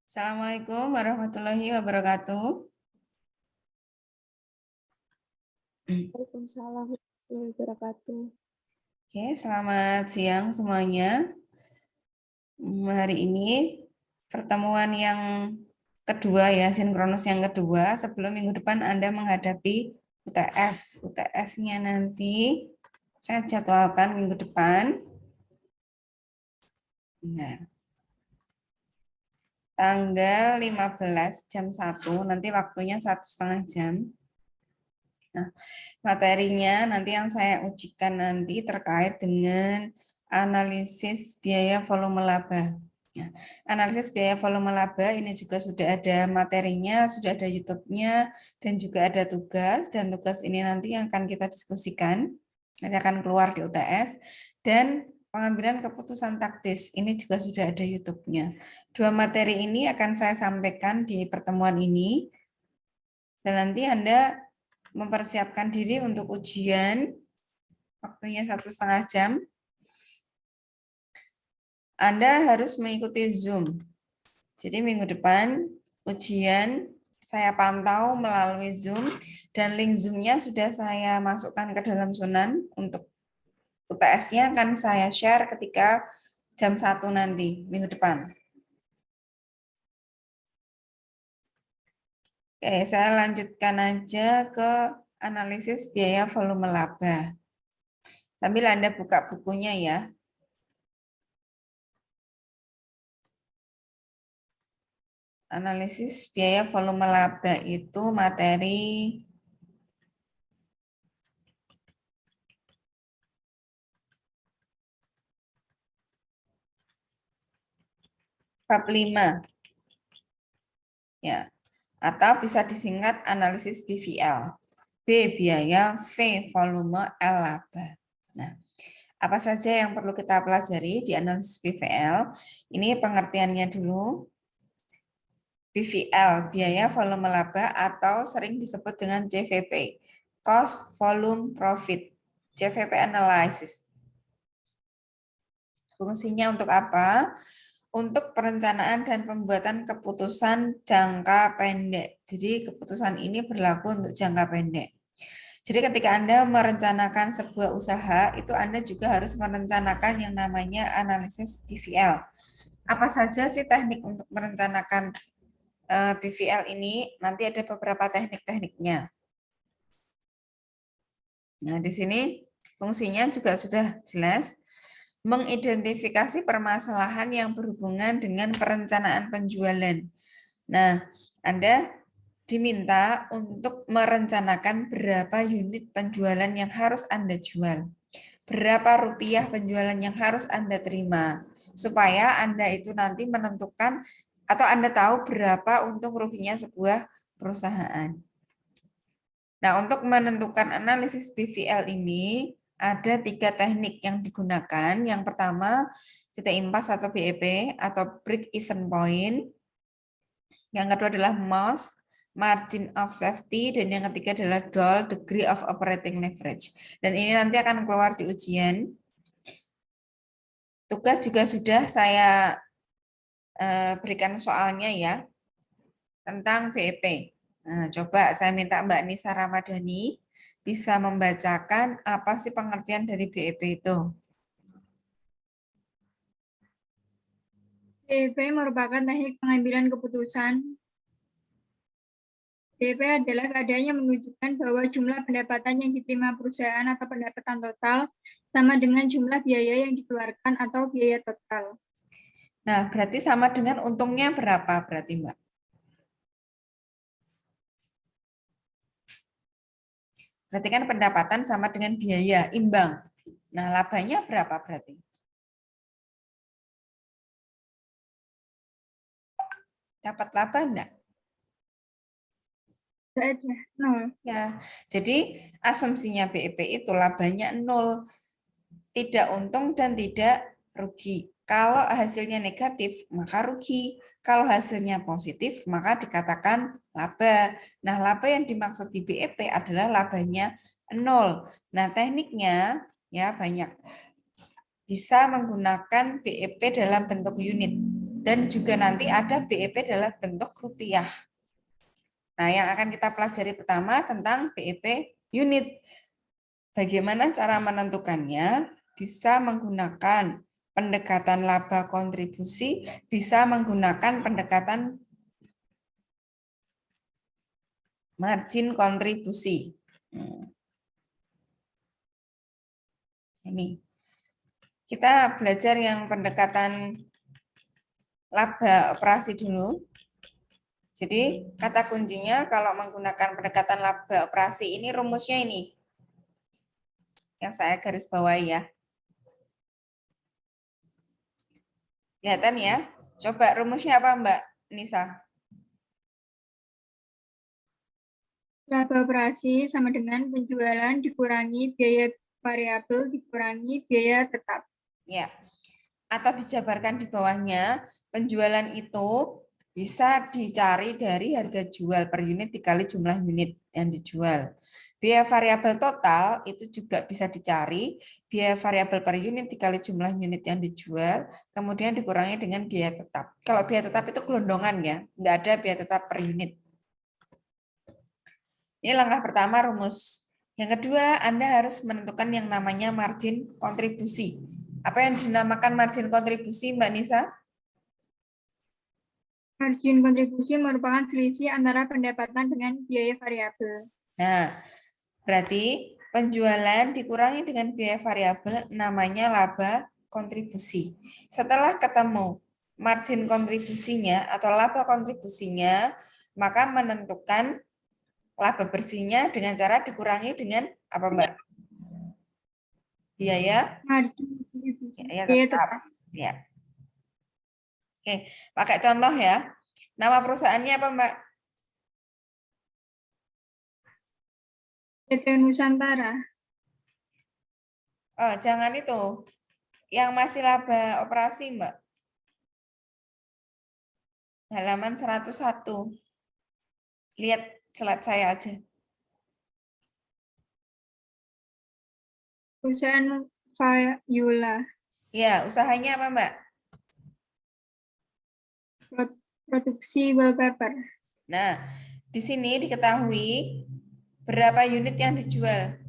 Assalamualaikum warahmatullahi wabarakatuh. Waalaikumsalam warahmatullahi wabarakatuh. Oke, selamat siang semuanya. Hari ini pertemuan yang kedua ya, sinkronus yang kedua. Sebelum minggu depan Anda menghadapi UTS. UTS-nya nanti saya jadwalkan minggu depan. Nah, tanggal 15 jam 1, nanti waktunya 1,5 jam. Nah, materinya nanti yang saya ujikan nanti terkait dengan analisis biaya volume laba. Nah, analisis biaya volume laba ini juga sudah ada materinya, sudah ada YouTube-nya, dan juga ada tugas. Dan tugas ini nanti yang akan kita diskusikan, nanti akan keluar di UTS. Dan pengambilan keputusan taktis, ini juga sudah ada YouTube-nya. Dua materi ini akan saya sampaikan di pertemuan ini. Dan nanti Anda mempersiapkan diri untuk ujian, waktunya 1,5 jam. Anda harus mengikuti Zoom. Jadi minggu depan ujian saya pantau melalui Zoom dan link Zoom-nya sudah saya masukkan ke dalam Sunan. Untuk UTS-nya akan saya share ketika jam 1 nanti, minggu depan. Oke, saya lanjutkan aja ke analisis biaya volume laba. Sambil Anda buka bukunya ya. Analisis biaya volume laba itu materi bab 5. Ya. Atau bisa disingkat analisis BVL. B biaya, V volume, L laba. Nah, apa saja yang perlu kita pelajari di analisis BVL? Ini pengertiannya dulu. BVL, biaya volume laba atau sering disebut dengan CVP, Cost Volume Profit, CVP Analysis. Fungsinya untuk apa? Untuk perencanaan dan pembuatan keputusan jangka pendek. Jadi keputusan ini berlaku untuk jangka pendek. Jadi ketika Anda merencanakan sebuah usaha, itu Anda juga harus merencanakan yang namanya analisis BVL. Apa saja sih teknik untuk merencanakan BVL ini? Nanti ada beberapa teknik-tekniknya. Nah, di sini fungsinya juga sudah jelas. Mengidentifikasi permasalahan yang berhubungan dengan perencanaan penjualan. Nah, Anda diminta untuk merencanakan berapa unit penjualan yang harus Anda jual. Berapa rupiah penjualan yang harus Anda terima. Supaya Anda itu nanti menentukan atau Anda tahu berapa untung ruginya sebuah perusahaan. Nah, untuk menentukan analisis BVL ini, ada 3 teknik yang digunakan. Yang pertama, titik impas atau BEP atau break even point. Yang kedua adalah MOS, margin of safety, dan yang ketiga adalah DOL, degree of operating leverage. Dan ini nanti akan keluar di ujian. Tugas juga sudah saya berikan soalnya ya, tentang BEP. Nah, coba saya minta Mbak Nisa Ramadhani bisa membacakan apa sih pengertian dari BEP itu. BEP merupakan teknik pengambilan keputusan. BEP adalah keadaan yang menunjukkan bahwa jumlah pendapatan yang diterima perusahaan atau pendapatan total sama dengan jumlah biaya yang dikeluarkan atau biaya total. Nah, berarti sama dengan untungnya berapa berarti Mbak? Berarti kan pendapatan sama dengan biaya, imbang. Nah, labanya berapa berarti? Dapat laba enggak? Tidak ada, 0. Ya, jadi asumsinya BEP itu labanya 0. Tidak untung dan tidak rugi. Kalau hasilnya negatif, maka rugi. Kalau hasilnya positif, maka dikatakan laba. Nah, laba yang dimaksud di BEP adalah labanya 0. Nah, tekniknya ya banyak. Bisa menggunakan BEP dalam bentuk unit dan juga nanti ada BEP dalam bentuk rupiah. Nah, yang akan kita pelajari pertama tentang BEP unit. Bagaimana cara menentukannya? Bisa menggunakan pendekatan laba kontribusi, bisa menggunakan pendekatan margin kontribusi. Ini. Kita belajar yang pendekatan laba operasi dulu. Jadi, kata kuncinya kalau menggunakan pendekatan laba operasi ini rumusnya ini. Yang saya garis bawahi ya. Kelihatan ya? Coba rumusnya apa, Mbak Nisa? Laba operasi sama dengan penjualan dikurangi biaya variabel dikurangi biaya tetap. Ya. Atau dijabarkan di bawahnya, penjualan itu bisa dicari dari harga jual per unit dikali jumlah unit yang dijual. Biaya variabel total itu juga bisa dicari, biaya variabel per unit dikali jumlah unit yang dijual, kemudian dikurangi dengan biaya tetap. Kalau biaya tetap itu gelondongan ya, nggak ada biaya tetap per unit. Ini langkah pertama rumus. Yang kedua, Anda harus menentukan yang namanya margin kontribusi. Apa yang dinamakan margin kontribusi, Mbak Nisa? Margin kontribusi merupakan selisih antara pendapatan dengan biaya variabel. Nah, berarti penjualan dikurangi dengan biaya variabel namanya laba kontribusi. Setelah ketemu margin kontribusinya atau laba kontribusinya, maka menentukan laba bersihnya dengan cara dikurangi dengan apa, Mbak? Biaya Margin kontribusi biaya biaya tetap. tetap. Ya. Oke, pakai contoh ya. Nama perusahaannya apa, Mbak? PT Nusantara. Oh, jangan itu. Yang masih laba operasi, Mbak. Halaman 101. Lihat slide saya aja. Perusahaan Vayula. Ya, usahanya apa, Mbak? Produksi wallpaper. Nah, di sini diketahui berapa unit yang dijual.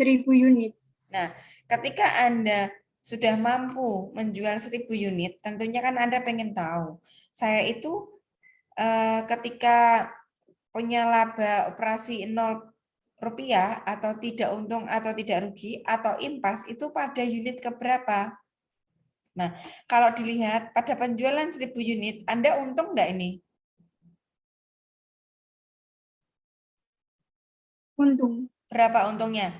1000 unit. Nah, ketika Anda sudah mampu menjual 1000 unit, tentunya kan Anda pengen tahu. Saya itu ketika punya laba operasi 0 rupiah atau tidak untung atau tidak rugi atau impas itu pada unit keberapa? Nah, kalau dilihat pada penjualan 1000 unit, Anda untung enggak ini? Untung Berapa untungnya?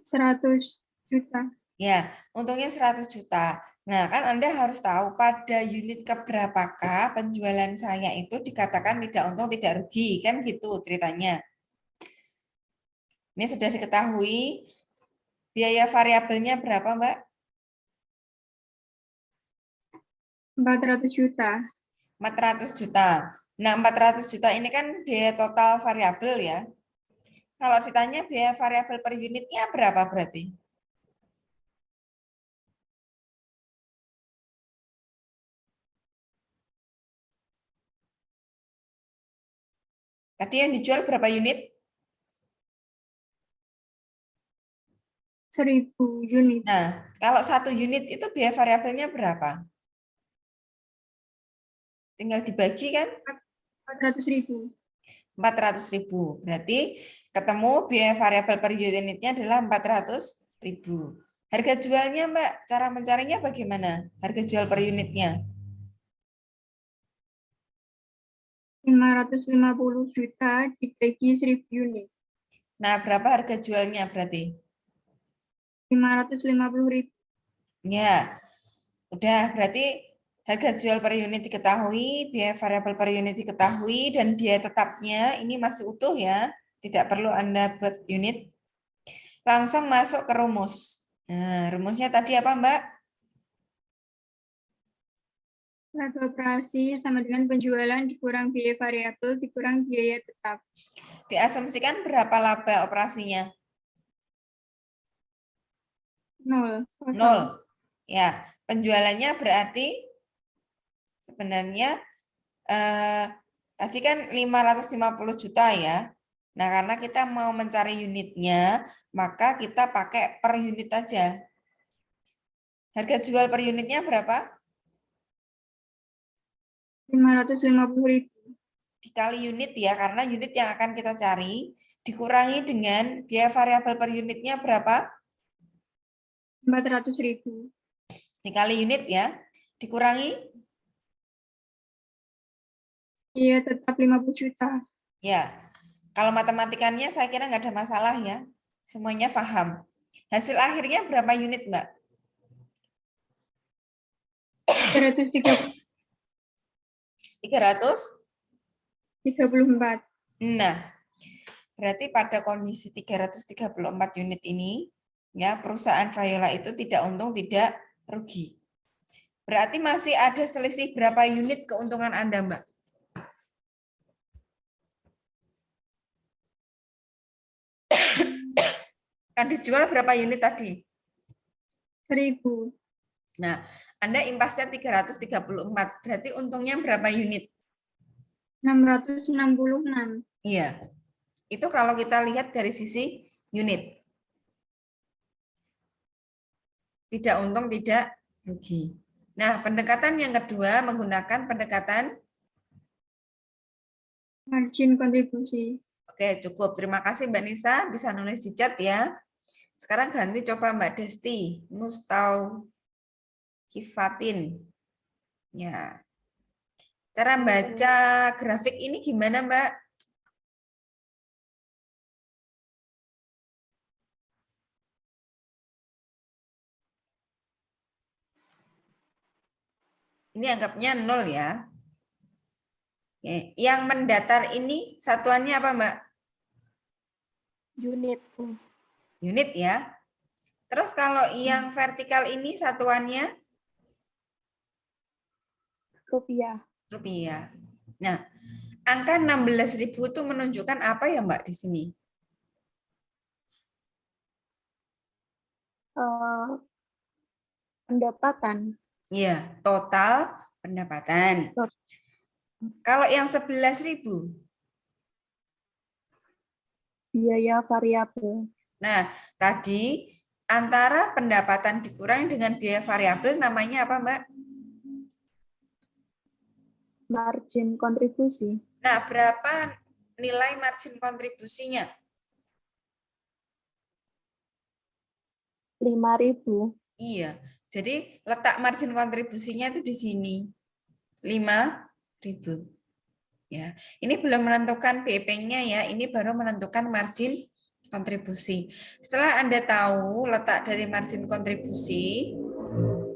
100 juta. Ya, untungnya 100 juta. Nah, kan Anda harus tahu pada unit keberapakah penjualan saya itu dikatakan tidak untung, tidak rugi. Kan gitu ceritanya. Ini sudah diketahui. Biaya variabelnya berapa, Mbak? 400 juta. 400 juta. Nah, 400 juta ini kan biaya total variabel ya. Kalau ditanya biaya variabel per unitnya berapa berarti? Tadi yang dijual berapa unit? 1000 unit. Nah, kalau 1 unit itu biaya variabelnya berapa? Tinggal dibagi kan? 400.000. 400.000. Berarti ketemu biaya variabel per unitnya adalah 400.000. Harga jualnya, Mbak, cara mencarinya bagaimana? Harga jual per unitnya? 550 juta dibagi 1000 unit. Nah, berapa harga jualnya berarti? 550.000. Ya, udah berarti harga jual per unit diketahui, biaya variabel per unit diketahui, dan biaya tetapnya ini masih utuh ya. Tidak perlu Anda buat unit. Langsung masuk ke rumus. Nah, rumusnya tadi apa, Mbak? Laba operasi sama dengan penjualan dikurang biaya variabel dikurang biaya tetap. Diasumsikan berapa laba operasinya? 0. 0. Ya, penjualannya berarti sebenarnya tadi kan 550 juta ya. Nah, karena kita mau mencari unitnya, maka kita pakai per unit aja. Harga jual per unitnya berapa? 550.000. Dikali unit ya, karena unit yang akan kita cari, dikurangi dengan biaya variabel per unitnya berapa? 400.000. Dikali unit ya, dikurangi? Iya, tetap 50 juta. Ya, kalau matematikanya saya kira nggak ada masalah ya. Semuanya paham. Hasil akhirnya berapa unit, Mbak? 334. 334. Nah, berarti pada kondisi 334 unit ini, ya perusahaan Viola itu tidak untung, tidak rugi. Berarti masih ada selisih berapa unit keuntungan Anda, Mbak? Kan dijual berapa unit tadi? 1.000. Nah, Anda impasnya 334, berarti untungnya berapa unit? 666. Iya, itu kalau kita lihat dari sisi unit. Tidak untung, tidak rugi. Nah, pendekatan yang kedua menggunakan pendekatan Margin kontribusi. Oke, cukup. Terima kasih Mbak Nisa, bisa nulis di chat ya. Sekarang ganti coba Mbak Desti, Mustauqifatin. Ya. Cara baca grafik ini gimana, Mbak? Ini anggapnya 0 ya. Oke. Yang mendatar ini satuannya apa, Mbak? Unit. Unit ya. Terus kalau yang vertikal ini satuannya? Rupiah. Rupiah. Nah, angka 16.000 itu menunjukkan apa ya, Mbak, di sini? Pendapatan. Iya, total pendapatan. Kalau yang 11.000? Biaya variabel. Nah, tadi antara pendapatan dikurangi dengan biaya variabel namanya apa, Mbak? Margin kontribusi. Nah, berapa nilai margin kontribusinya? 5.000. Iya, jadi letak margin kontribusinya itu di sini. 5.000. Ya, ini belum menentukan BEP-nya ya, ini baru menentukan margin kontribusi. Setelah Anda tahu letak dari margin kontribusi,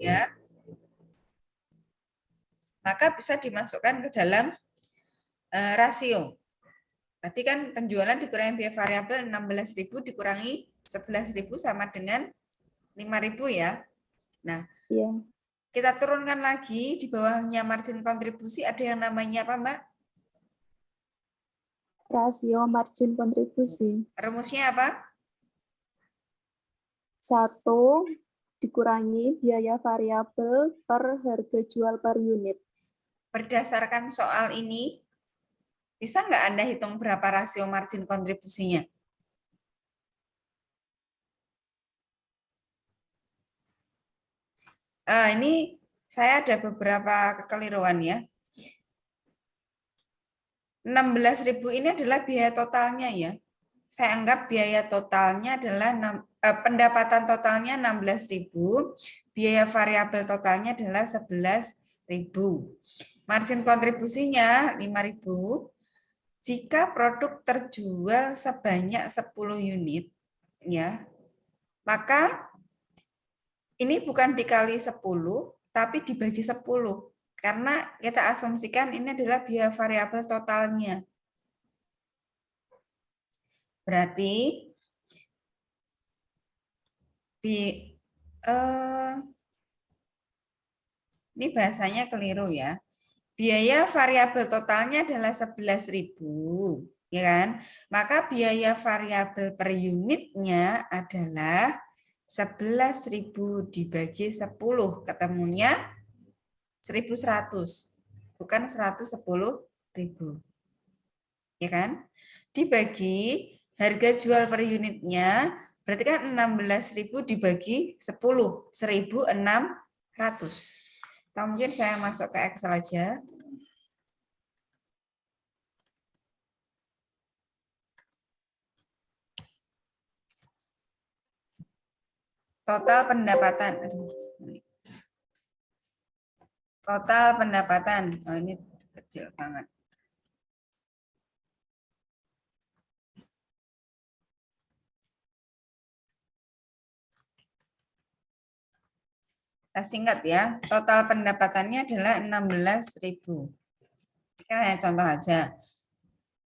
ya, maka bisa dimasukkan ke dalam rasio. Tadi kan penjualan dikurangi biaya variabel 16.000 dikurangi 11.000 sama dengan 5.000 ya. Nah, Iya. kita turunkan lagi di bawahnya margin kontribusi ada yang namanya apa, Mbak? Rasio margin kontribusi. Rumusnya apa? 1 dikurangi biaya variabel per harga jual per unit. Berdasarkan soal ini, bisa nggak Anda hitung berapa rasio margin kontribusinya? Ini saya ada beberapa kekeliruan ya. 16.000 ini adalah biaya totalnya ya. Saya anggap biaya totalnya adalah pendapatan totalnya 16.000, biaya variabel totalnya adalah 11.000. Margin kontribusinya 5.000. Jika produk terjual sebanyak 10 unit ya, maka ini bukan dikali 10 tapi dibagi 10 karena kita asumsikan ini adalah biaya variabel totalnya. Berarti ini bahasanya keliru ya. Biaya variabel totalnya adalah 11.000, ya kan? Maka biaya variabel per unitnya adalah 11.000 dibagi 10, ketemunya 1.100, bukan 110.000. Ya kan? Dibagi harga jual per unitnya, berarti kan 16.000 dibagi 10, 1.600. Atau mungkin saya masuk ke Excel aja. Total pendapatan. Total pendapatan. Oh, ini kecil banget. Kita singkat ya. Total pendapatannya adalah 16.000. Ini kan hanya contoh aja.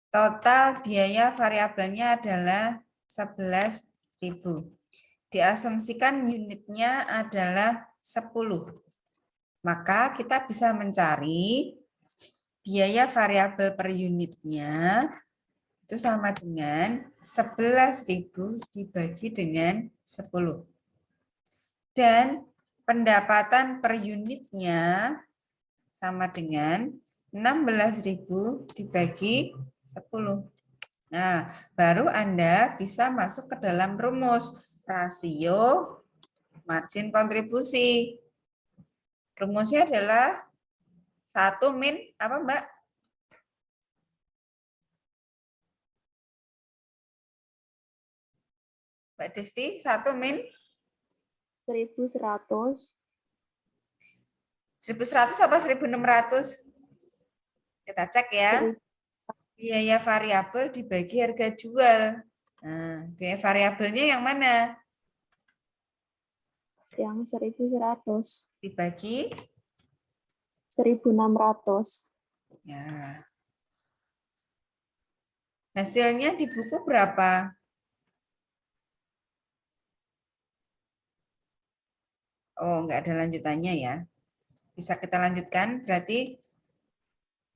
Total biaya variabelnya adalah 11.000. Diasumsikan unitnya adalah 10. Maka kita bisa mencari biaya variabel per unitnya itu sama dengan 11.000 dibagi dengan 10. Dan pendapatan per unitnya sama dengan 16.000 dibagi 10. Nah, baru Anda bisa masuk ke dalam rumus rasio margin kontribusi. Rumusnya adalah 1 min apa, Mbak? Mbak Desti, 1 min 1.100. 1.100 apa 1.600? Kita cek ya. Biaya variabel dibagi harga jual. Nah, biaya variabelnya yang mana? Yang 1.100. Dibagi 1.600. ya. Hasilnya di buku berapa? Oh, enggak ada lanjutannya ya. Bisa kita lanjutkan, berarti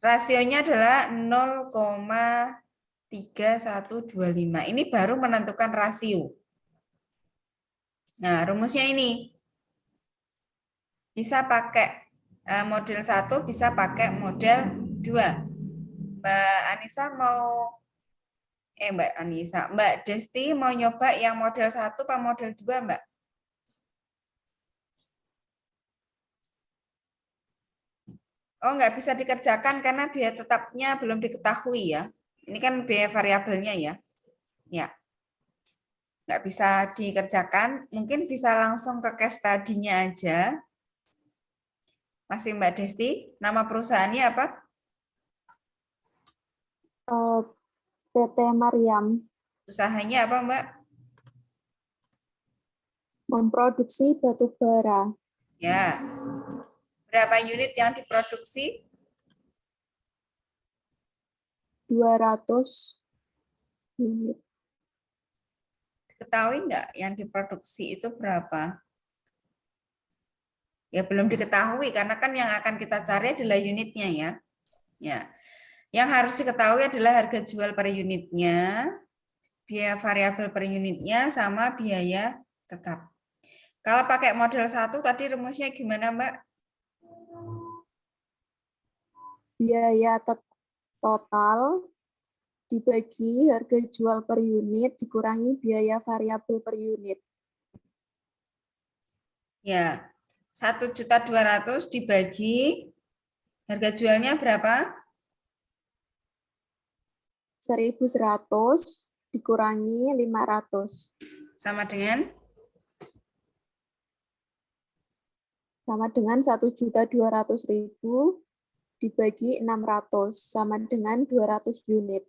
rasionya adalah 0,3125. Ini baru menentukan rasio. Nah, rumusnya ini. Bisa pakai model 1, bisa pakai model 2. Mbak Anissa mau Mbak Desti mau nyoba yang model 1 apa model 2, Mbak? Oh, nggak bisa dikerjakan karena biaya tetapnya belum diketahui ya. Ini kan biaya variabelnya ya. Ya. Nggak bisa dikerjakan. Mungkin bisa langsung ke case study-nya aja. Masih Mbak Desti, nama perusahaannya apa? PT Mariam. Usahanya apa, Mbak? Memproduksi batu bara. Ya. Berapa unit yang diproduksi? 200 unit. Ketahui nggak yang diproduksi itu berapa? Ya belum diketahui karena kan yang akan kita cari adalah unitnya ya. Ya. Yang harus diketahui adalah harga jual per unitnya, biaya variabel per unitnya, sama biaya tetap. Kalau pakai model 1 tadi rumusnya gimana, Mbak? Biaya total dibagi harga jual per unit dikurangi biaya variabel per unit. Ya, 1.200.000 dibagi harga jualnya berapa? 1.100 dikurangi 500. Sama dengan? Sama dengan 1.200.000 dibagi 600 sama dengan 200 unit.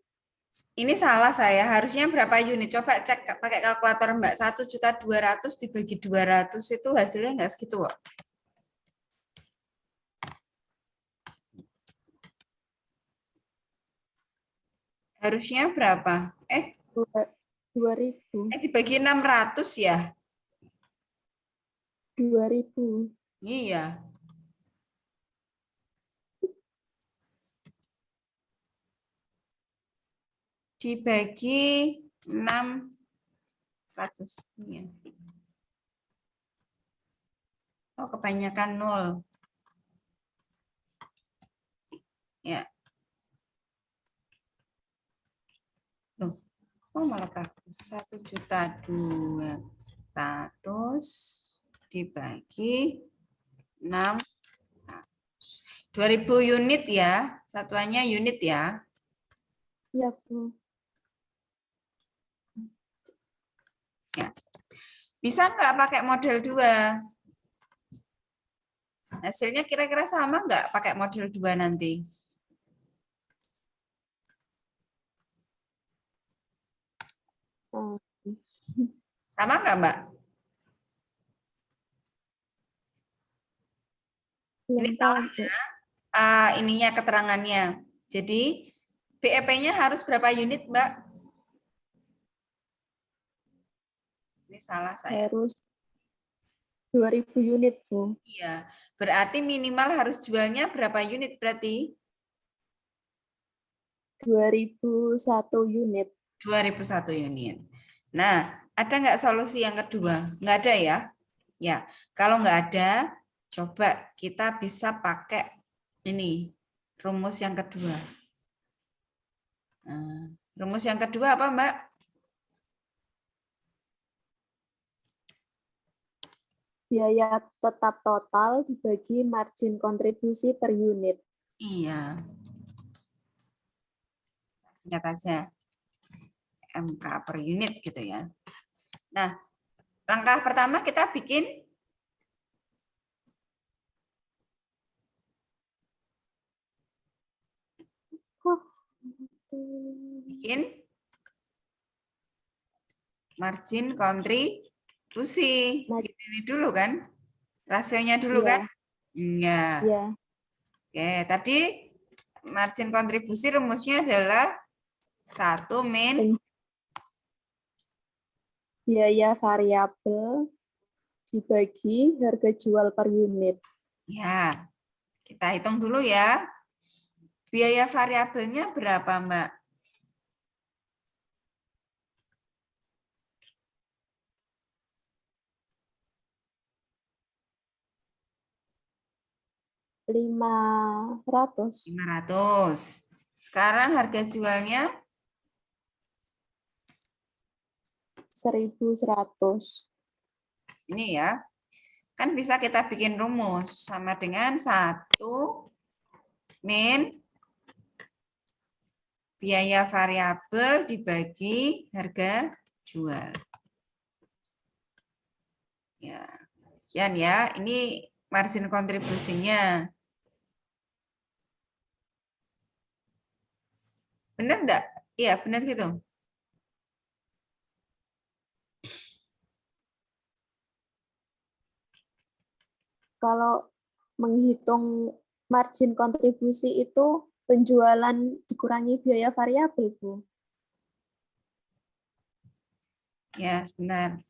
Ini salah saya, harusnya berapa unit? Coba cek pakai kalkulator Mbak. 1.200.000 dibagi 200 itu hasilnya nggak segitu kok. Harusnya berapa? 2.000. Dibagi 600 ya? 2.000. Iya. Dibagi 600. Iya. Oh, kebanyakan 0. Ya. Loh, oh malah bagus. 1.200.000 dibagi 6. 2000 unit ya. Satuannya unit ya. Iya, Bu. Ya. Bisa nggak pakai model 2? Hasilnya kira-kira sama nggak pakai model 2 nanti? Hmm. Sama nggak, Mbak? Belum Ini tahu, salah Bu. ininya keterangannya. Jadi BEP-nya harus berapa unit, Mbak? Ini salah saya. Harus 2000 unit, Bu. Iya, berarti minimal harus jualnya berapa unit berarti? 2001 unit. 2001 unit. Nah, ada nggak solusi yang kedua? Nggak ada ya? Ya, kalau nggak ada, coba kita bisa pakai ini, rumus yang kedua. Nah, rumus yang kedua apa, Mbak? Biaya tetap total dibagi margin kontribusi per unit. Iya. Ingat aja. MK per unit gitu ya. Nah, langkah pertama kita bikin margin kontribusi. Ini dulu kan? Rasionya dulu kan? Iya. Iya. Oke, tadi margin kontribusi rumusnya adalah 1 min Biaya variabel dibagi harga jual per unit. ya. Kita hitung dulu ya. Biaya variabelnya berapa, Mbak? Rp500. 500. Sekarang harga jualnya 1.100. ini ya. Kan bisa kita bikin rumus sama dengan 1 min biaya variabel dibagi harga jual. Ya, sekian ya. Ini margin kontribusinya. Benar enggak? Iya, benar gitu. Kalau menghitung margin kontribusi itu penjualan dikurangi biaya variabel, Bu. Ya, sebentar.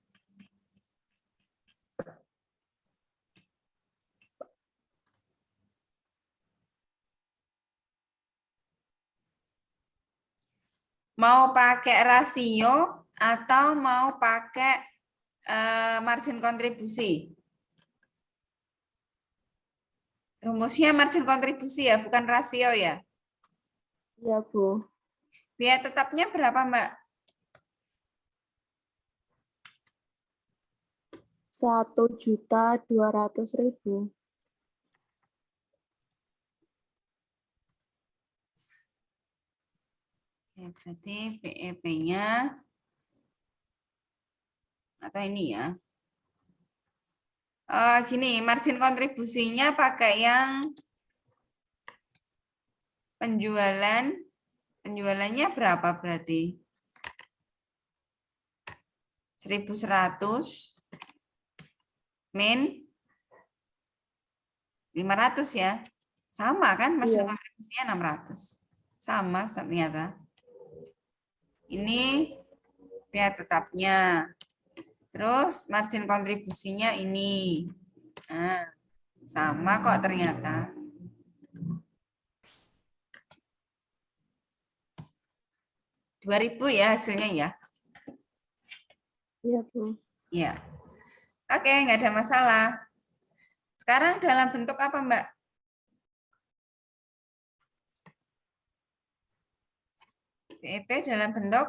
Mau pakai rasio atau mau pakai margin kontribusi? Rumusnya margin kontribusi ya, bukan rasio ya. Iya, Bu. Biaya tetapnya berapa, Mbak? 1.200.000. Ya, berarti BEP-nya atau ini ya. Gini, margin kontribusinya pakai yang penjualannya berapa berarti? 1.100 min 500 ya. Sama kan margin Iya. kontribusinya 600. Sama ternyata. Ini biaya tetapnya. Terus margin kontribusinya ini. Nah, sama kok ternyata. Rp2.000 ya hasilnya ya. Iya, Bu. Iya. Oke, nggak ada masalah. Sekarang dalam bentuk apa, Mbak? BEP dalam bentuk?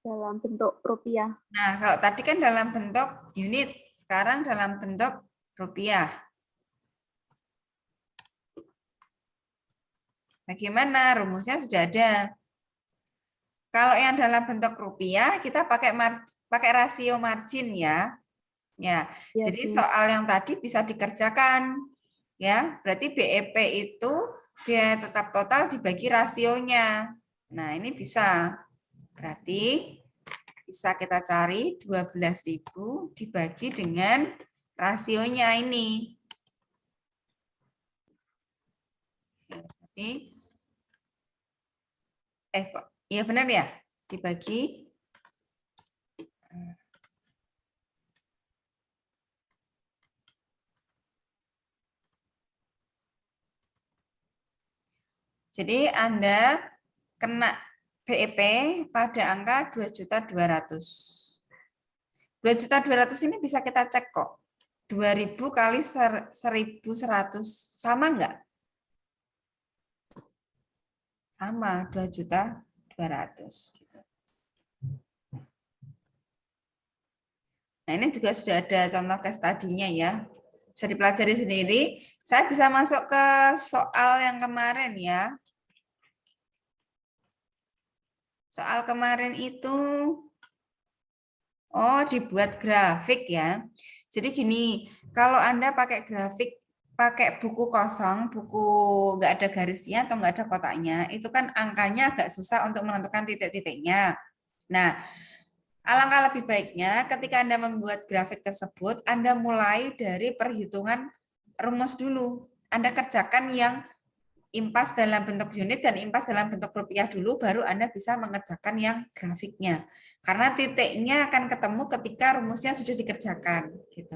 Dalam bentuk rupiah. Nah, kalau tadi kan dalam bentuk unit, sekarang dalam bentuk rupiah. Bagaimana? Rumusnya sudah ada. Kalau yang dalam bentuk rupiah, kita pakai rasio margin ya. Ya, Ya, jadi Bu. soal yang tadi bisa dikerjakan. Ya, berarti BEP itu biaya tetap total dibagi rasionya. Nah, ini bisa. Berarti bisa kita cari 12.000 dibagi dengan rasionya ini. Berarti kok iya benar ya? Dibagi jadi Anda kena BEP pada angka 2.200.000. 2.200.000 ini bisa kita cek kok. 2.000 kali 1.100 sama enggak? Sama, 2.200.000. Nah, ini juga sudah ada contoh case tadinya ya. Bisa dipelajari sendiri. Saya bisa masuk ke soal yang kemarin ya. Soal kemarin itu, dibuat grafik ya. Jadi gini, kalau Anda pakai grafik, pakai buku kosong, buku nggak ada garisnya atau nggak ada kotaknya, itu kan angkanya agak susah untuk menentukan titik-titiknya. Nah, alangkah lebih baiknya ketika Anda membuat grafik tersebut, Anda mulai dari perhitungan rumus dulu. Anda kerjakan yang impas dalam bentuk unit dan impas dalam bentuk rupiah dulu, baru Anda bisa mengerjakan yang grafiknya. Karena titiknya akan ketemu ketika rumusnya sudah dikerjakan. Gitu.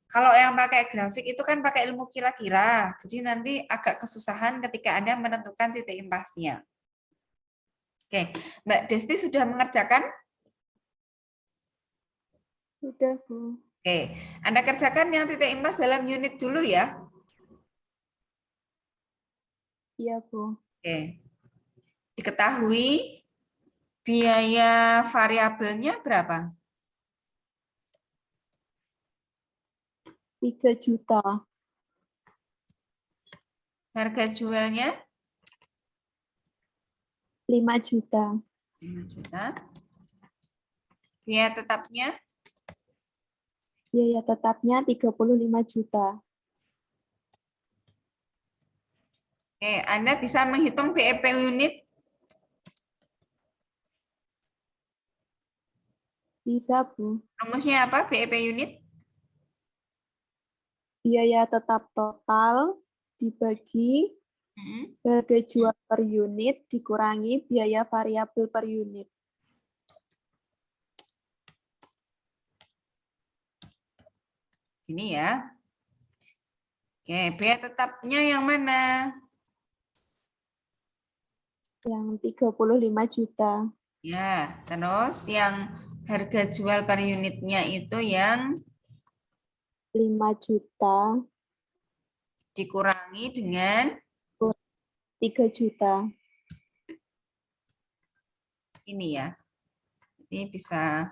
Kalau yang pakai grafik itu kan pakai ilmu kira-kira, jadi nanti agak kesusahan ketika Anda menentukan titik impasnya. Oke, Mbak Desti sudah mengerjakan? Sudah, Bu. Oke, Anda kerjakan yang titik impas dalam unit dulu ya. Iya, Bu. Oke. Diketahui biaya variabelnya berapa? 3 juta. Harga jualnya 5 juta. 5 juta. Biaya tetapnya Biaya tetapnya 35 juta. Oke, Anda bisa menghitung BEP unit? Bisa, Bu. Rumusnya apa BEP unit? Biaya tetap total dibagi harga jual per unit dikurangi biaya variabel per unit. Ini ya. Oke, biaya tetapnya yang mana? Yang 35 juta. Ya, terus yang harga jual per unitnya itu yang 5 juta dikurangi dengan 3 juta. ini ya. Ini bisa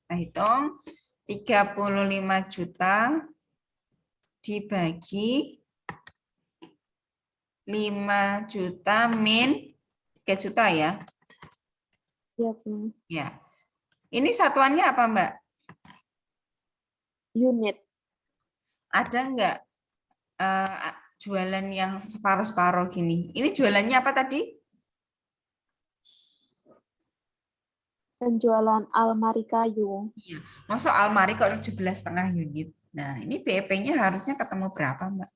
kita hitung 35 juta dibagi 5 juta min 3 juta ya. Ya, Bu. Ya. Ini satuannya apa, Mbak? Unit. Ada enggak jualan yang separuh-separuh gini? Ini jualannya apa tadi? Penjualan almari kayu. Iya. Masuk almari kok 17,5 unit. Nah, ini BEP-nya harusnya ketemu berapa, Mbak?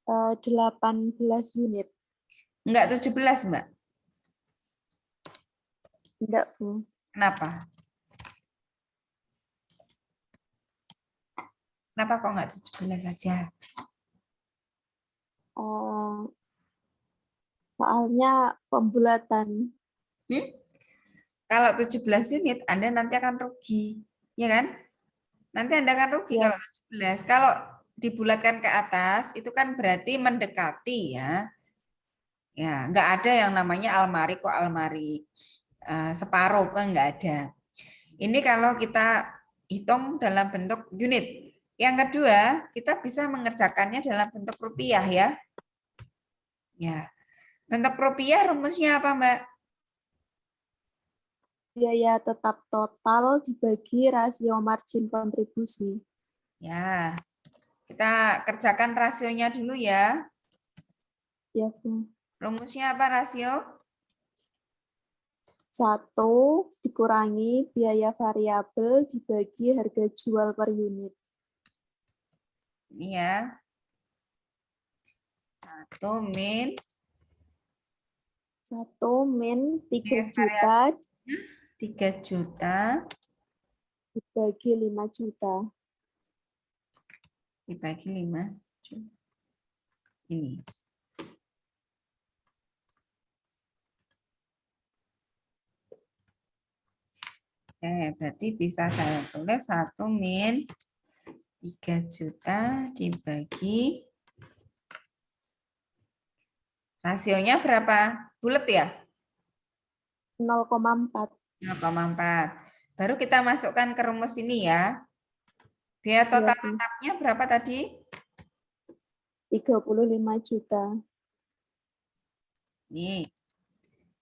18 unit. Enggak 17, Mbak. Enggak, Bu. Kenapa? Kenapa kok enggak 17 saja? Soalnya pembulatan. Kalau 17 unit, Anda nanti akan rugi. Ya kan? Nanti Anda akan rugi Ya. kalau 17. Kalau dibulatkan ke atas, itu kan berarti mendekati ya. Ya, nggak ada yang namanya almari kok almari separuh, kan nggak ada. Ini kalau kita hitung dalam bentuk unit. Yang kedua, kita bisa mengerjakannya dalam bentuk rupiah ya. Ya, bentuk rupiah rumusnya apa, Mbak? Biaya tetap total dibagi rasio margin kontribusi. Ya, kita kerjakan rasionya dulu ya. Ya, Bu. Rumusnya apa rasio? 1 dikurangi biaya variabel dibagi harga jual per unit. Ini ya. 1 min 3 biaya juta 3 juta dibagi 5 juta. dibagi 5 juta. Ini. Berarti bisa saya tulis 1 min 3 juta dibagi rasionya berapa? Bulat ya? 0,4. 0,4. Baru kita masukkan ke rumus ini ya. Biaya total Ya, Bu. tetapnya berapa tadi? 35 juta. Nih.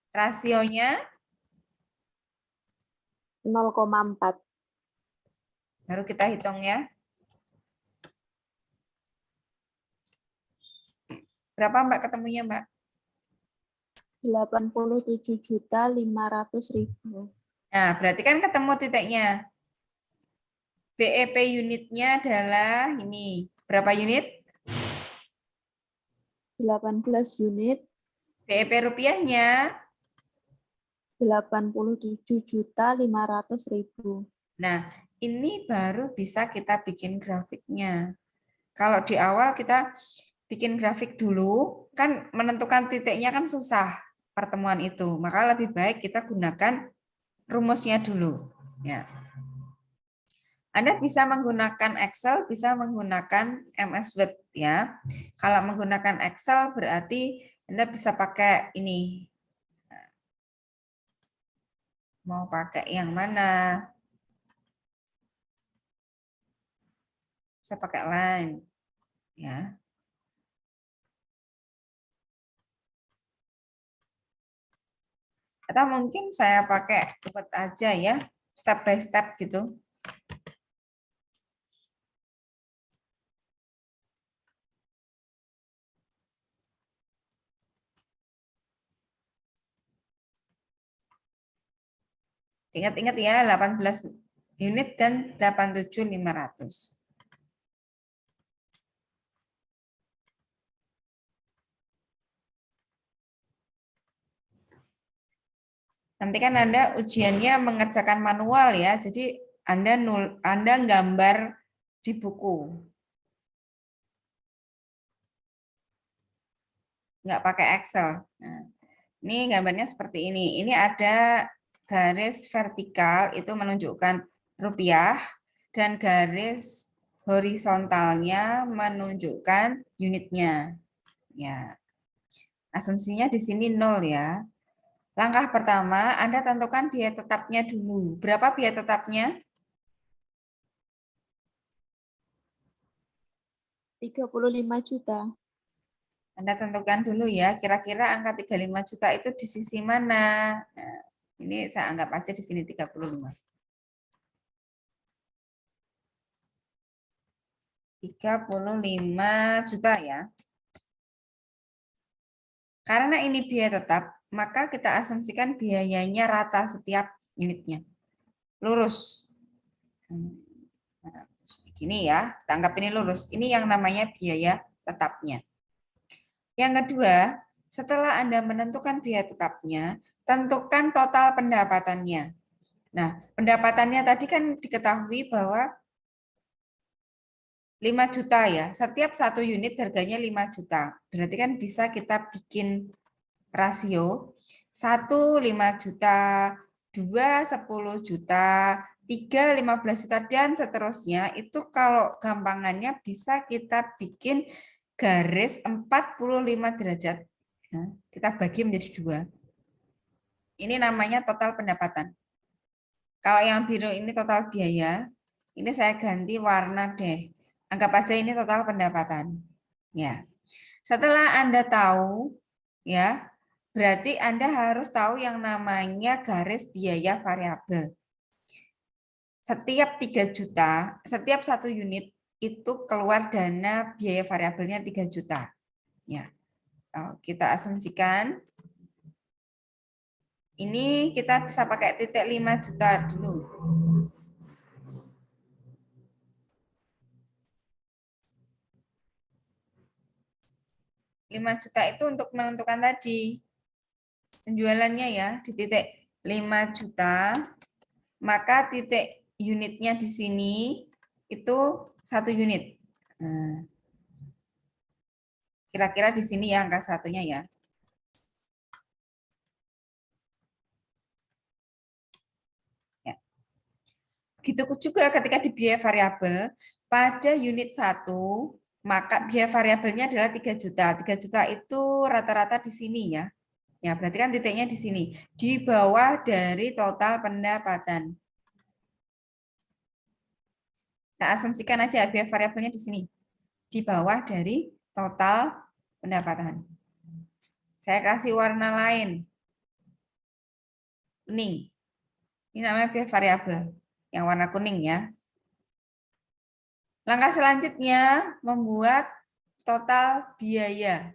Rasionya 0,4. baru kita hitung ya. Berapa Mbak ketemunya, Mbak? 87.500.000. Nah, berarti kan ketemu titiknya. BEP unitnya adalah ini. Berapa unit? 18 unit, BEP rupiahnya. 87.500.000. Nah, ini baru bisa kita bikin grafiknya. Kalau di awal kita bikin grafik dulu, kan menentukan titiknya kan susah pertemuan itu. Maka lebih baik kita gunakan rumusnya dulu. Ya. Anda bisa menggunakan Excel, bisa menggunakan MS Word ya. Kalau menggunakan Excel berarti Anda bisa pakai ini. Mau pakai yang mana? Bisa pakai line ya. Atau mungkin saya pakai Word aja ya, step by step gitu. Ingat-ingat ya, 18 unit dan 87.500. Nanti kan Anda ujiannya mengerjakan manual ya, jadi Anda gambar di buku. Nggak pakai Excel. Nah, ini gambarnya seperti ini. Ini ada garis vertikal, itu menunjukkan rupiah, dan garis horizontalnya menunjukkan unitnya. Ya, asumsinya di sini 0 ya. Langkah pertama, Anda tentukan biaya tetapnya dulu. Berapa biaya tetapnya? 35 juta. Anda tentukan dulu ya, kira-kira angka 35 juta itu di sisi mana? Nah, ini saya anggap aja di sini 35. 35 juta ya. Karena ini biaya tetap, maka kita asumsikan biayanya rata setiap unitnya. Lurus. Nah, gini ya, kita anggap ini lurus. Ini yang namanya biaya tetapnya. Yang kedua, setelah Anda menentukan biaya tetapnya, tentukan total pendapatannya. Nah, pendapatannya tadi kan diketahui bahwa 5 juta ya. Setiap satu unit harganya 5 juta. Berarti kan bisa kita bikin rasio 1 5 juta, 2 10 juta, 3 15 juta, dan seterusnya. Itu kalau gampangannya bisa kita bikin garis 45 derajat. Ya, kita bagi menjadi 2. Ini namanya total pendapatan. Kalau yang biru ini total biaya, ini saya ganti warna deh. Anggap aja ini total pendapatan. Ya. Setelah Anda tahu, ya, berarti Anda harus tahu yang namanya garis biaya variabel. Setiap 3 juta, setiap 1 unit itu keluar dana biaya variabelnya 3 juta. Ya. Kita asumsikan ini kita bisa pakai titik 5 juta dulu. 5 juta itu untuk menentukan tadi penjualannya ya di titik 5 juta, maka titik unitnya di sini itu 1 unit. Nah, kira-kira di sini ya angka satunya ya. Begitu juga ketika di biaya variabel, pada unit 1, maka biaya variabelnya adalah 3 juta. 3 juta itu rata-rata di sini ya. Ya, berarti kan titiknya di sini. Di bawah dari total pendapatan. Saya asumsikan aja biaya variabelnya di sini. Di bawah dari total pendapatan. Saya kasih warna lain. Kuning. Ini namanya biaya variabel. Yang warna kuning ya. Langkah selanjutnya membuat total biaya.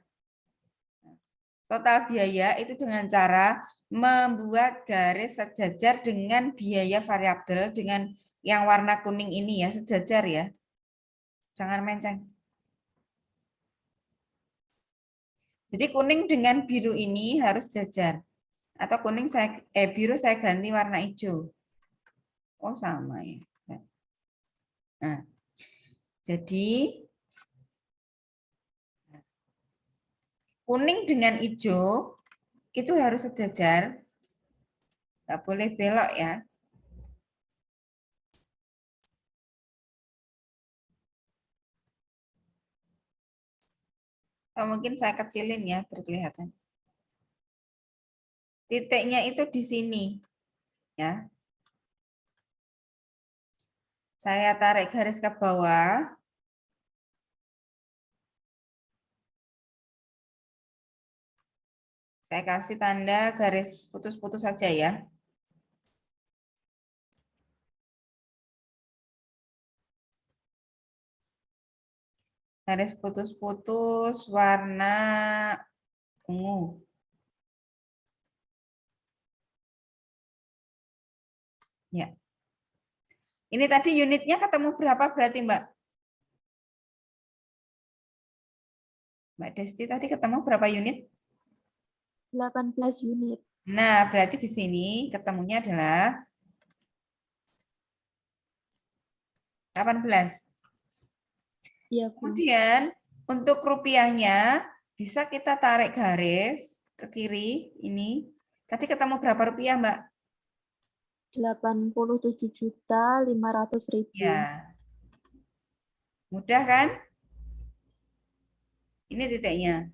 Total biaya itu dengan cara membuat garis sejajar dengan biaya variabel dengan yang warna kuning ini ya, sejajar ya. Jangan menceng. Jadi kuning dengan biru ini harus sejajar. Atau biru saya ganti warna hijau. Oh, sama ya. Nah, jadi kuning dengan hijau itu harus sejajar. Nggak boleh belok ya. Oh, mungkin saya kecilin ya, berkelihatan. Titiknya itu di sini. Ya. Saya tarik garis ke bawah. Saya kasih tanda garis putus-putus saja ya. Garis putus-putus warna ungu. Ya. Ini tadi unitnya ketemu berapa berarti, Mbak? Mbak Desti tadi ketemu berapa unit? 18 unit. Nah, berarti di sini ketemunya adalah 18. Iya, Bu. Kemudian untuk rupiahnya bisa kita tarik garis ke kiri ini. Tadi ketemu berapa rupiah, Mbak? 87.500.000. Ya. Mudah kan? Ini titiknya.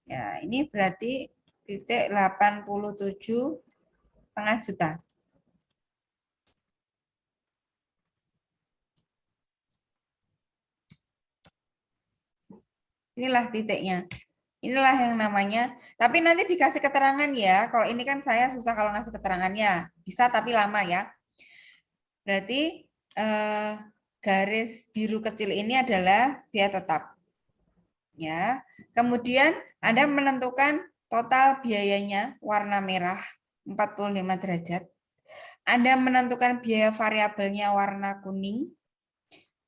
Ya, ini berarti titik 87,5 juta. Inilah titiknya. Inilah yang namanya. Tapi nanti dikasih keterangan ya. Kalau ini kan saya susah kalau ngasih keterangannya. Bisa tapi lama ya. Berarti garis biru kecil ini adalah biaya tetap. Ya. Kemudian Anda menentukan total biayanya warna merah 45 derajat. Anda menentukan biaya variabelnya warna kuning.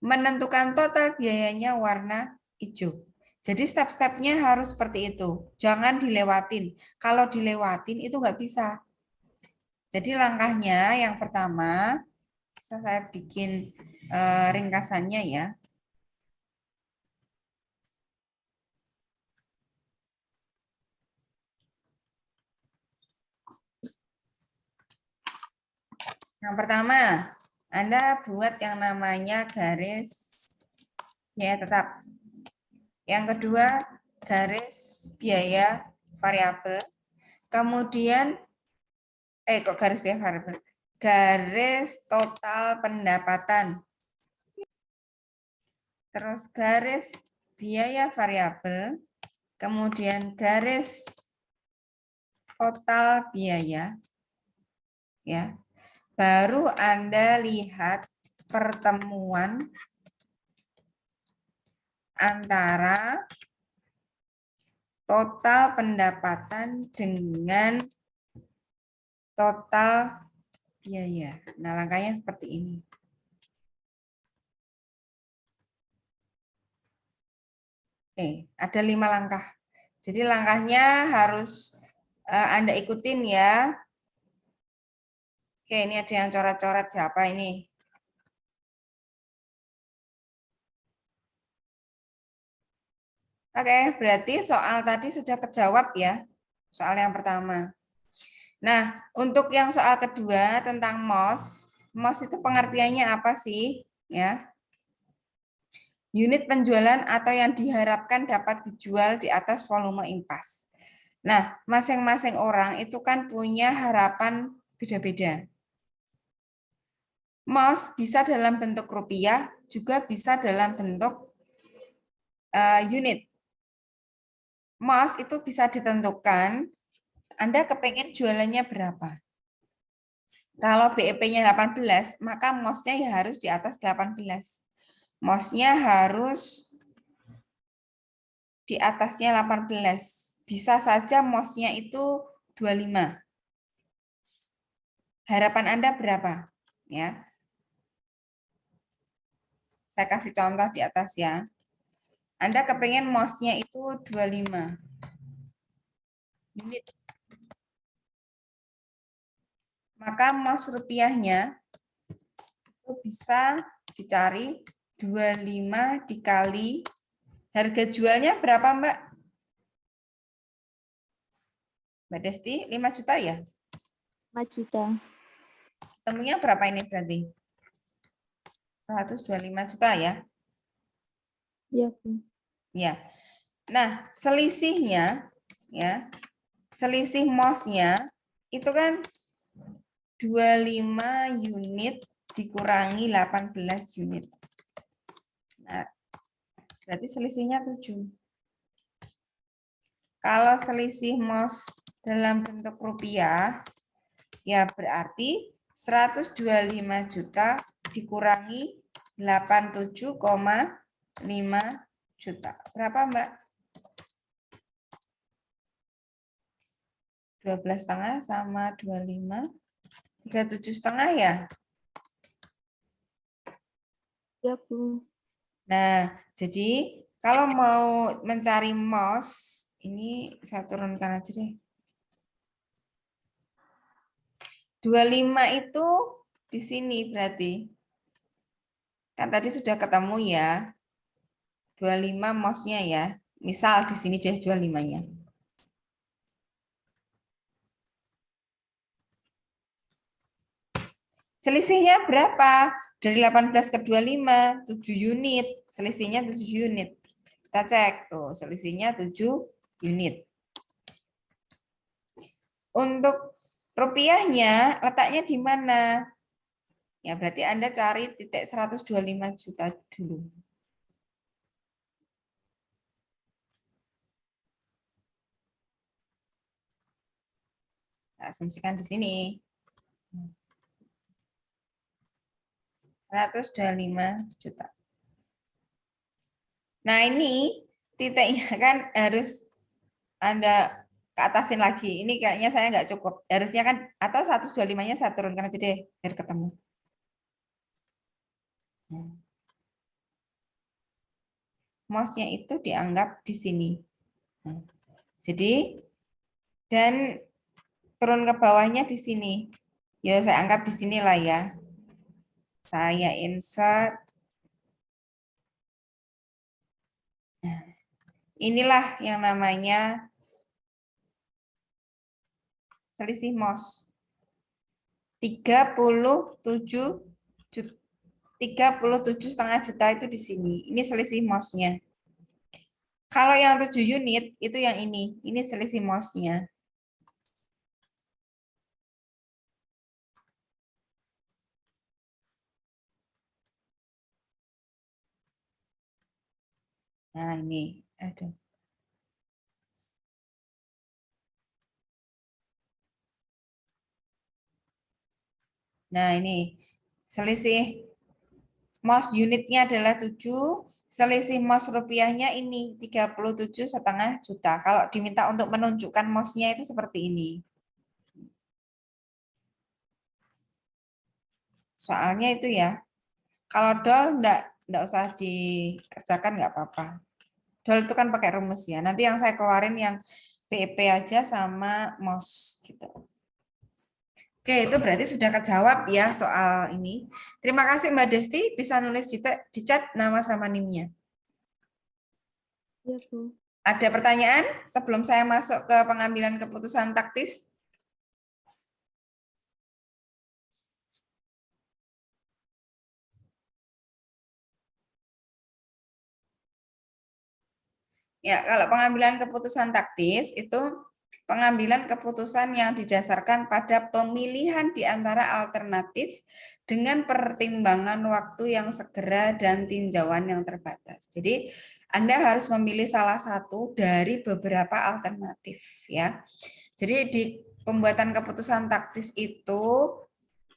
Menentukan total biayanya warna hijau. Jadi step-stepnya harus seperti itu. Jangan dilewatin. Kalau dilewatin itu nggak bisa. Jadi langkahnya yang pertama, saya bikin ringkasannya ya. Yang pertama, Anda buat yang namanya garis biaya tetap. Yang kedua, garis biaya variabel. Kemudian, kok garis biaya variabel? Garis total pendapatan. Terus garis biaya variabel. Kemudian garis total biaya. Ya. Baru Anda lihat pertemuan antara total pendapatan dengan total biaya. Nah, langkahnya seperti ini. Ada 5 langkah. Jadi langkahnya harus Anda ikutin ya. Oke, ini ada yang coret-coret siapa ini? Oke, berarti soal tadi sudah kejawab ya. Soal yang pertama. Nah, untuk yang soal kedua tentang MOS itu pengertiannya apa sih? Ya. Unit penjualan atau yang diharapkan dapat dijual di atas volume impas. Nah, masing-masing orang itu kan punya harapan beda-beda. MOS bisa dalam bentuk rupiah, juga bisa dalam bentuk unit. MOS itu bisa ditentukan, Anda kepengen jualannya berapa. Kalau BEP-nya 18, maka MOS-nya ya harus di atas 18. MOS-nya harus di atasnya 18. Bisa saja MOS-nya itu 25. Harapan Anda berapa? Ya. Saya kasih contoh di atas ya. Anda kepengen MOS-nya itu 25 unit. Maka MOS rupiahnya itu bisa dicari 25 dikali harga jualnya berapa, Mbak? Mbak Desti, 5 juta ya? 5 juta. Temunya berapa ini berarti? 125 juta ya? Iya, Bu. Ya. Nah, selisihnya ya. Selisih MOS-nya itu kan 25 unit dikurangi 18 unit. Nah, berarti selisihnya 7. Kalau selisih MOS dalam bentuk rupiah, ya berarti 125 juta dikurangi 87,5 juta. Berapa, Mbak? 12,5 sama 25. 37,5 ya? Iya, Bu. Nah, jadi kalau mau mencari MOS, ini saya turunkan aja deh. 25 itu di sini berarti. Kan tadi sudah ketemu ya. 25 MOS-nya ya. Misal di sini deh 25-nya. Selisihnya berapa? Dari 18 ke 25, 7 unit. Selisihnya 7 unit. Kita cek tuh, selisihnya 7 unit. Untuk rupiahnya letaknya di mana? Ya, berarti Anda cari titik 125 juta dulu. Nah, asumsikan di sini. 125 juta. Nah, ini titiknya kan harus Anda ke atasin lagi. Ini kayaknya saya nggak cukup. Harusnya kan, atau 125-nya saya turunkan aja deh, biar ketemu. MOS-nya itu dianggap di sini. Jadi, dan turun ke bawahnya di sini. Ya, saya anggap di sini lah ya. Saya insert. Nah, inilah yang namanya selisih MOS. 37,5 juta itu di sini. Ini selisih MOS-nya. Kalau yang 7 unit itu yang ini selisih MOS-nya. Nah, ini ada. Nah, ini selisih MOS unitnya adalah 7, selisih MOS rupiahnya ini 37,5 juta. Kalau diminta untuk menunjukkan MOS-nya itu seperti ini. Soalnya itu ya, kalau DOL enggak usah dikerjakan, nggak apa-apa. DOL itu kan pakai rumus ya. Nanti yang saya keluarin yang PEP aja sama MOS gitu. Oke, itu berarti sudah kejawab ya soal ini. Terima kasih Mbak Desti, bisa nulis di chat nama sama NIM-nya. Ya, Bu. Ada pertanyaan sebelum saya masuk ke pengambilan keputusan taktis? Ya, kalau pengambilan keputusan taktis itu pengambilan keputusan yang didasarkan pada pemilihan di antara alternatif dengan pertimbangan waktu yang segera dan tinjauan yang terbatas. Jadi, Anda harus memilih salah satu dari beberapa alternatif ya. Jadi di pembuatan keputusan taktis itu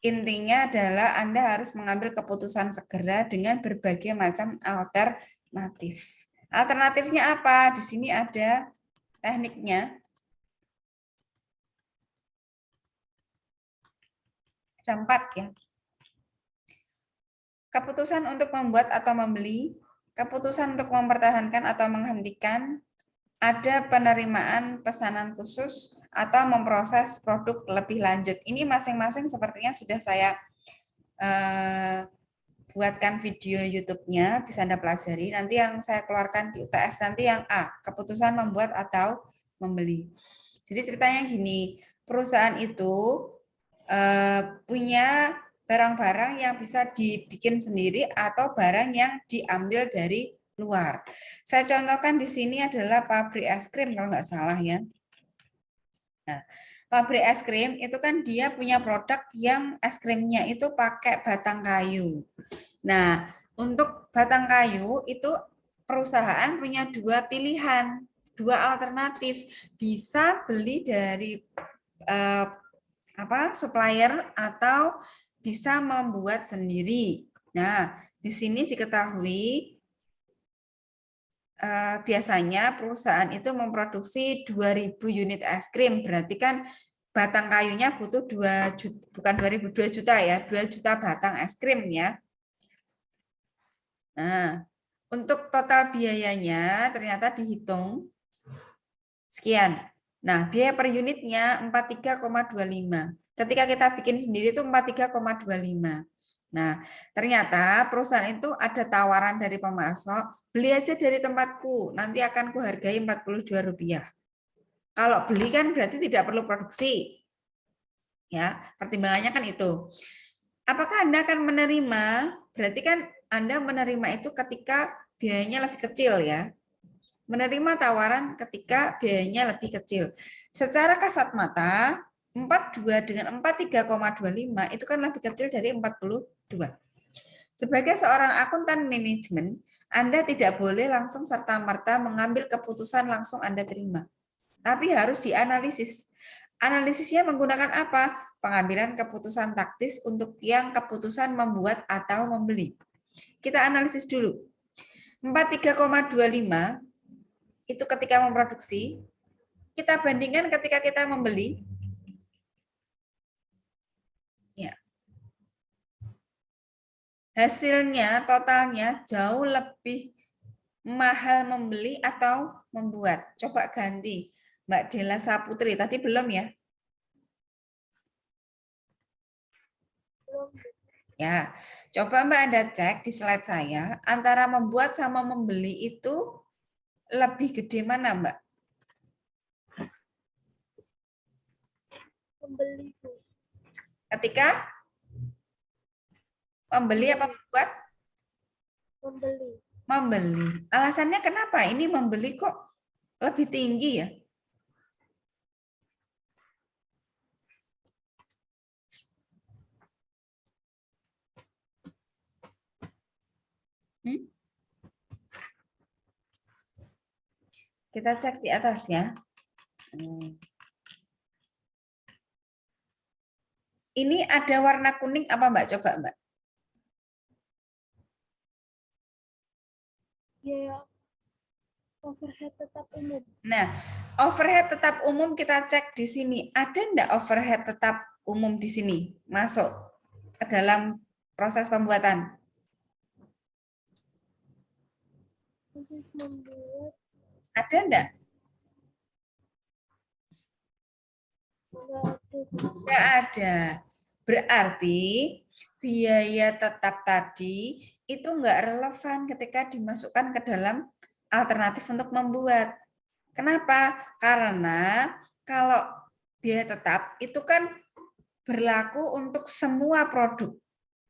intinya adalah Anda harus mengambil keputusan segera dengan berbagai macam alternatif. Alternatifnya apa? Di sini ada tekniknya. Ada 4 ya. Keputusan untuk membuat atau membeli, keputusan untuk mempertahankan atau menghentikan, ada penerimaan pesanan khusus, atau memproses produk lebih lanjut. Ini masing-masing sepertinya sudah saya buatkan video YouTube-nya, bisa Anda pelajari. Nanti yang saya keluarkan di UTS nanti yang A, keputusan membuat atau membeli. Jadi ceritanya gini, perusahaan itu punya barang-barang yang bisa dibikin sendiri atau barang yang diambil dari luar. Saya contohkan di sini adalah pabrik es krim kalau nggak salah ya. Nah, pabrik es krim itu kan dia punya produk yang es krimnya itu pakai batang kayu. Nah, untuk batang kayu itu perusahaan punya 2 pilihan, 2 alternatif. Bisa beli dari supplier atau bisa membuat sendiri. Nah, di sini diketahui biasanya perusahaan itu memproduksi 2.000 unit es krim, berarti kan batang kayunya butuh 2 juta, bukan 2.000, 2 juta ya, 2 juta batang es krim ya. Nah, untuk total biayanya ternyata dihitung sekian. Nah, biaya per unitnya 43,25. Ketika kita bikin sendiri itu 43,25. Nah, ternyata perusahaan itu ada tawaran dari pemasok, beli aja dari tempatku, nanti akan kuhargai Rp42. Kalau beli kan berarti tidak perlu produksi. Ya, pertimbangannya kan itu. Apakah Anda akan menerima? Berarti kan Anda menerima itu ketika biayanya lebih kecil ya. Menerima tawaran ketika biayanya lebih kecil. Secara kasat mata, 42 dengan 43,25 itu kan lebih kecil dari 42. Sebagai seorang akuntan manajemen, Anda tidak boleh langsung serta-merta mengambil keputusan langsung Anda terima. Tapi harus dianalisis. Analisisnya menggunakan apa? Pengambilan keputusan taktis untuk yang keputusan membuat atau membeli. Kita analisis dulu. 43,25 itu ketika memproduksi, kita bandingkan ketika kita membeli. Ya. Hasilnya, totalnya jauh lebih mahal membeli atau membuat. Coba ganti. Mbak Dela Saputri, tadi belum ya? Belum. Ya, coba Mbak Anda cek di slide saya, antara membuat sama membeli itu lebih gede mana Mbak? Membeli, Bu. Ketika membeli apa membuat? Membeli. Membeli. Alasannya kenapa? Ini membeli kok lebih tinggi ya? Kita cek di atas ya. Ini ada warna kuning apa Mbak? Coba Mbak. Biaya overhead tetap umum. Nah, overhead tetap umum kita cek di sini. Ada enggak overhead tetap umum di sini? Masuk ke dalam proses pembuatan. Proses membuat Ada enggak? Enggak ada. Berarti biaya tetap tadi itu enggak relevan ketika dimasukkan ke dalam alternatif untuk membuat. Kenapa? Karena kalau biaya tetap itu kan berlaku untuk semua produk.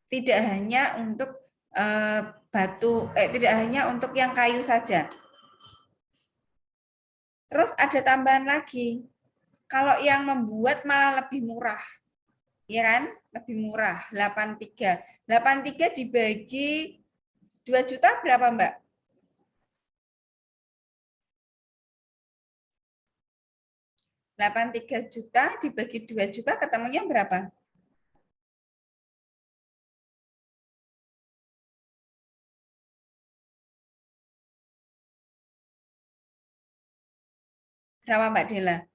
Tidak hanya untuk tidak hanya untuk yang kayu saja. Terus ada tambahan lagi. Kalau yang membuat malah lebih murah. Ya kan? Lebih murah, 83. 83 dibagi 2 juta berapa, Mbak? 83 juta dibagi 2 juta ketemunya berapa? Berapa Mbak Dela?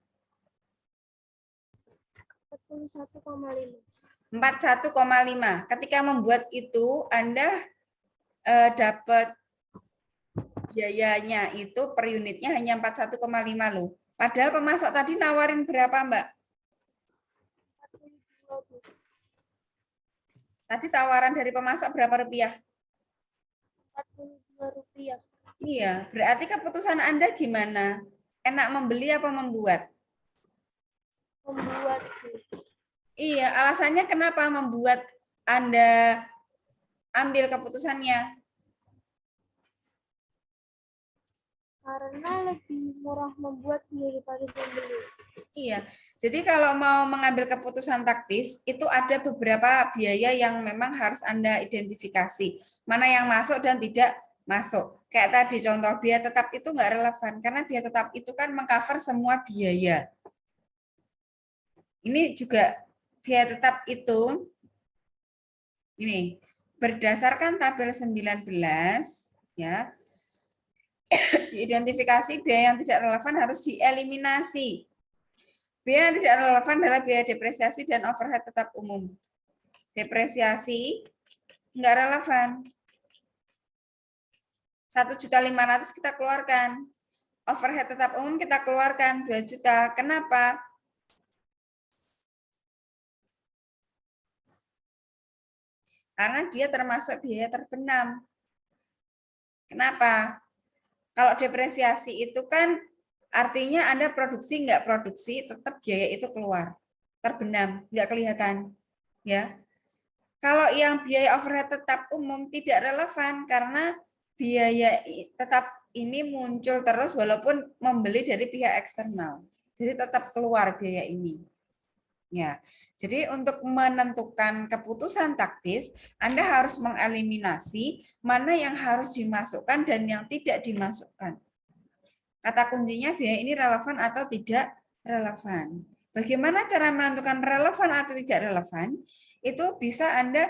41,5. 41,5. Ketika membuat itu Anda dapat biayanya itu per unitnya hanya 41,5 loh. Padahal pemasok tadi nawarin berapa, Mbak? Tadi tawaran dari pemasok berapa rupiah? 42 rupiah. Iya, berarti keputusan Anda gimana? Enak membeli apa membuat? Membuat. Iya, alasannya kenapa membuat Anda ambil keputusannya? Karena lebih murah membuat daripada membeli. Iya, jadi kalau mau mengambil keputusan taktis, itu ada beberapa biaya yang memang harus Anda identifikasi. Mana yang masuk dan tidak masuk. Kayak tadi contoh, biaya tetap itu nggak relevan, karena biaya tetap itu kan mengcover semua biaya. Ini juga biaya tetap itu, ini, berdasarkan tabel 19, ya, diidentifikasi biaya yang tidak relevan harus dieliminasi. Biaya yang tidak relevan adalah biaya depresiasi dan overhead tetap umum. Depresiasi enggak relevan. 1.500.000 kita keluarkan. Overhead tetap umum kita keluarkan 2 juta. Kenapa? Karena dia termasuk biaya terbenam. Kenapa? Kalau depresiasi itu kan artinya Anda produksi enggak produksi, tetap biaya itu keluar. Terbenam, enggak kelihatan. Ya. Kalau yang biaya overhead tetap umum tidak relevan karena biaya tetap ini muncul terus walaupun membeli dari pihak eksternal. Jadi tetap keluar biaya ini. Ya. Jadi untuk menentukan keputusan taktis, Anda harus mengeliminasi mana yang harus dimasukkan dan yang tidak dimasukkan. Kata kuncinya biaya ini relevan atau tidak relevan. Bagaimana cara menentukan relevan atau tidak relevan? Itu bisa Anda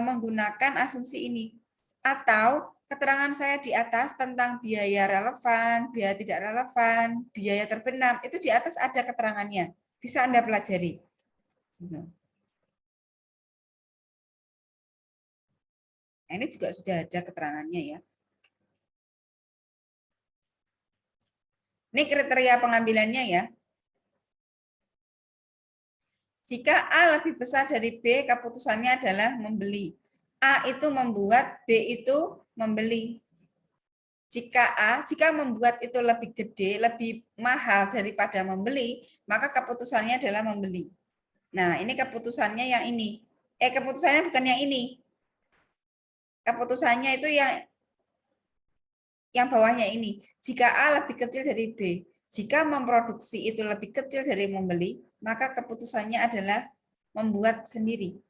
menggunakan asumsi ini. Atau keterangan saya di atas tentang biaya relevan, biaya tidak relevan, biaya terbenam, itu di atas ada keterangannya. Bisa Anda pelajari. Nah, ini juga sudah ada keterangannya ya. Ini kriteria pengambilannya ya. Jika A lebih besar dari B, keputusannya adalah membeli. A itu membuat, B itu membeli. Jika membuat itu lebih gede, lebih mahal daripada membeli, maka keputusannya adalah membeli. Nah, ini keputusannya yang ini. Keputusannya bukan yang ini. Keputusannya itu yang bawahnya ini. Jika A lebih kecil dari B, jika memproduksi itu lebih kecil dari membeli, maka keputusannya adalah membuat sendiri.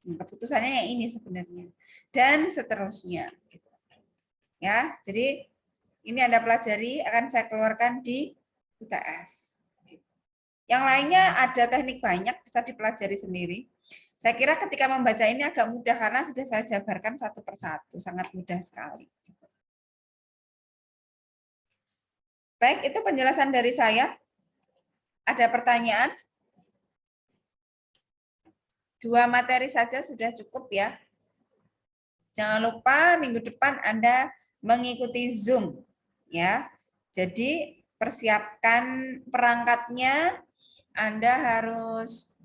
Keputusannya yang ini sebenarnya. Dan seterusnya. Ya, jadi ini Anda pelajari, akan saya keluarkan di UTS. Yang lainnya ada teknik banyak, bisa dipelajari sendiri. Saya kira ketika membaca ini agak mudah karena sudah saya jabarkan satu persatu, sangat mudah sekali. Baik, itu penjelasan dari saya. Ada pertanyaan? 2 materi saja sudah cukup ya. Jangan lupa minggu depan Anda mengikuti Zoom ya. Jadi persiapkan perangkatnya. Anda harus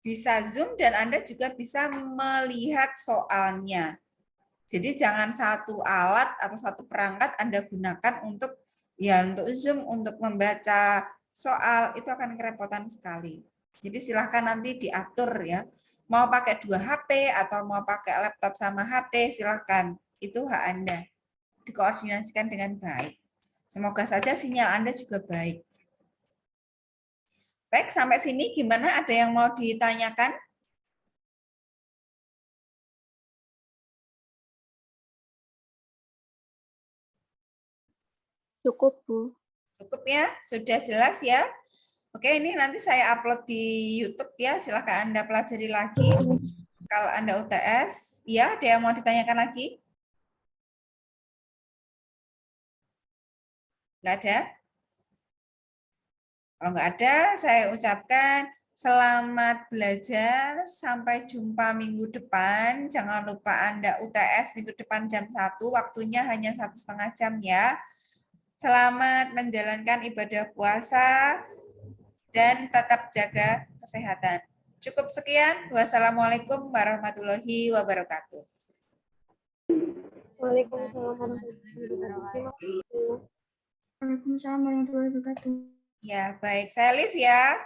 bisa Zoom dan Anda juga bisa melihat soalnya. Jadi jangan satu alat atau satu perangkat Anda gunakan untuk Zoom, untuk membaca soal, itu akan kerepotan sekali. Jadi silahkan nanti diatur ya. Mau pakai 2 HP atau mau pakai laptop sama HP, silahkan. Itu hak Anda. Dikoordinasikan dengan baik. Semoga saja sinyal Anda juga baik. Baik, sampai sini gimana? Ada yang mau ditanyakan? Cukup, Bu. Cukup ya? Sudah jelas ya? Oke, ini nanti saya upload di YouTube ya. Silahkan Anda pelajari lagi. Kalau Anda UTS, ya, ada yang mau ditanyakan lagi? Nggak ada? Kalau nggak ada, saya ucapkan selamat belajar. Sampai jumpa minggu depan. Jangan lupa Anda UTS minggu depan jam 1. Waktunya hanya 1,5 jam ya. Selamat menjalankan ibadah puasa dan tetap jaga kesehatan. Cukup sekian. Wassalamualaikum warahmatullahi wabarakatuh. Waalaikumsalam warahmatullahi wabarakatuh. Waalaikumsalam warahmatullahi wabarakatuh. Ya, baik. Saya live ya.